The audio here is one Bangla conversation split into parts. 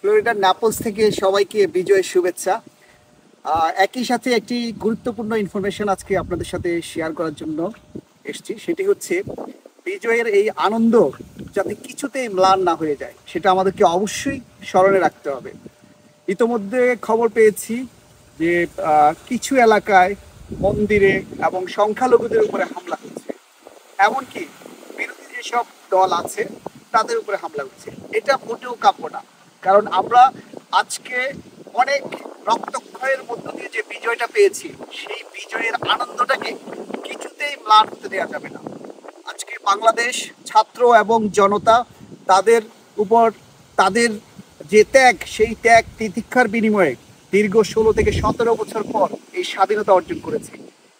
ফ্লোরিডার ন্যাপলস থেকে সবাইকে বিজয়ের শুভেচ্ছা। একই সাথে একটি গুরুত্বপূর্ণ ইনফরমেশন আজকে আপনাদের সাথে শেয়ার করার জন্য এসেছি। সেটি হচ্ছে বিজয়ের এই আনন্দ যাতে কিছুতেই ম্লান না হয়ে যায়, সেটা আমাদেরকে অবশ্যই স্মরণে রাখতে হবে। ইতোমধ্যে খবর পেয়েছি যে কিছু এলাকায় মন্দিরে এবং সংখ্যালঘুদের উপরে হামলা হচ্ছে, এমনকি বিরোধী যেসব দল আছে তাদের উপরে হামলা হচ্ছে। এটা মোটেও কাম্য না, কারণ আমরা আজকে অনেক রক্তক্ষয়ের মধ্য দিয়ে যে বিজয়টা পেয়েছি, সেই বিজয়ের আনন্দটাকে কিছুতেই ম্লান হতে দেওয়া যাবে না। আজকে বাংলাদেশ ছাত্র এবং জনতা তাদের উপর তাদের যে ত্যাগ, সেই ত্যাগ তিতিক্ষার বিনিময়ে দীর্ঘ 16 থেকে 17 বছর পর এই স্বাধীনতা অর্জন করেছে।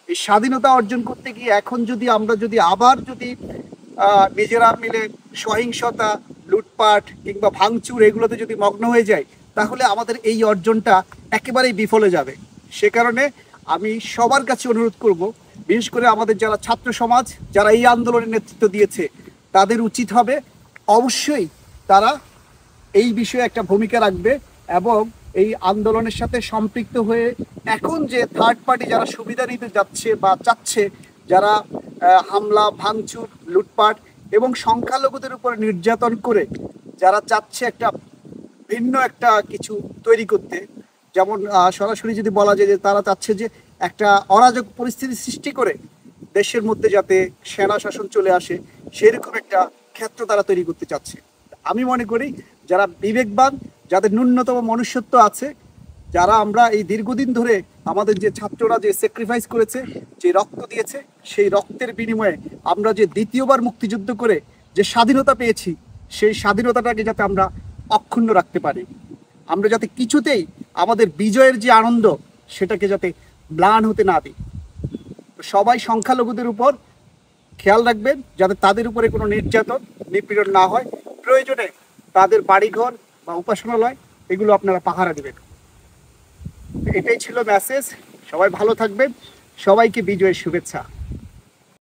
এই স্বাধীনতা অর্জন করতে গিয়ে এখন আমরা যদি আবার নিজেরা মিলে সহিংসতা, লুটপাট কিংবা ভাঙচুর এগুলোতে যদি মগ্ন হয়ে যায়, তাহলে আমাদের এই অর্জনটা একেবারেই বিফলে যাবে। সে কারণে আমি সবার কাছে অনুরোধ করব, বিশেষ করে আমাদের যারা ছাত্র সমাজ, যারা এই আন্দোলনের নেতৃত্ব দিয়েছে, তাদের উচিত হবে অবশ্যই তারা এই বিষয়ে একটা ভূমিকা রাখবে এবং এই আন্দোলনের সাথে সম্পৃক্ত হয়ে এখন যে থার্ড পার্টি যারা সুবিধা নিতে যাচ্ছে বা চাচ্ছে, যারা হামলা, ভাঙচুর, লুটপাট এবং সংখ্যালঘুদের উপর নির্যাতন করে যারা চাচ্ছে একটা ভিন্ন একটা কিছু তৈরি করতে, যেমন সরাসরি যদি বলা যায় যে তারা চাচ্ছে যে একটা অরাজক পরিস্থিতি সৃষ্টি করে দেশের মধ্যে যাতে সেনা শাসন চলে আসে, সেরকম একটা ক্ষেত্র তারা তৈরি করতে চাচ্ছে। আমি মনে করি যারা বিবেকবান, যাদের ন্যূনতম মনুষ্যত্ব আছে, যারা আমরা এই দীর্ঘদিন ধরে আমাদের যে ছাত্ররা যে স্যাক্রিফাইস করেছে, যে রক্ত দিয়েছে, সেই রক্তের বিনিময়ে আমরা যে দ্বিতীয়বার মুক্তিযুদ্ধ করে যে স্বাধীনতা পেয়েছি, সেই স্বাধীনতাটাকে যাতে আমরা অক্ষুণ্ণ রাখতে পারি, আমরা যাতে কিছুতেই আমাদের বিজয়ের যে আনন্দ সেটাকে যাতে ম্লান হতে না দিই। সবাই সংখ্যালঘুদের উপর খেয়াল রাখবেন যাতে তাদের উপরে কোনো নির্যাতন, নিপীড়ন না হয়। প্রয়োজনে তাদের বাড়িঘর বা উপাসনালয় এগুলো আপনারা পাহারা দেবেন। এটাই ছিল মেসেজ। সবাই ভালো থাকবেন, সবাইকে বিজয়ের শুভেচ্ছা।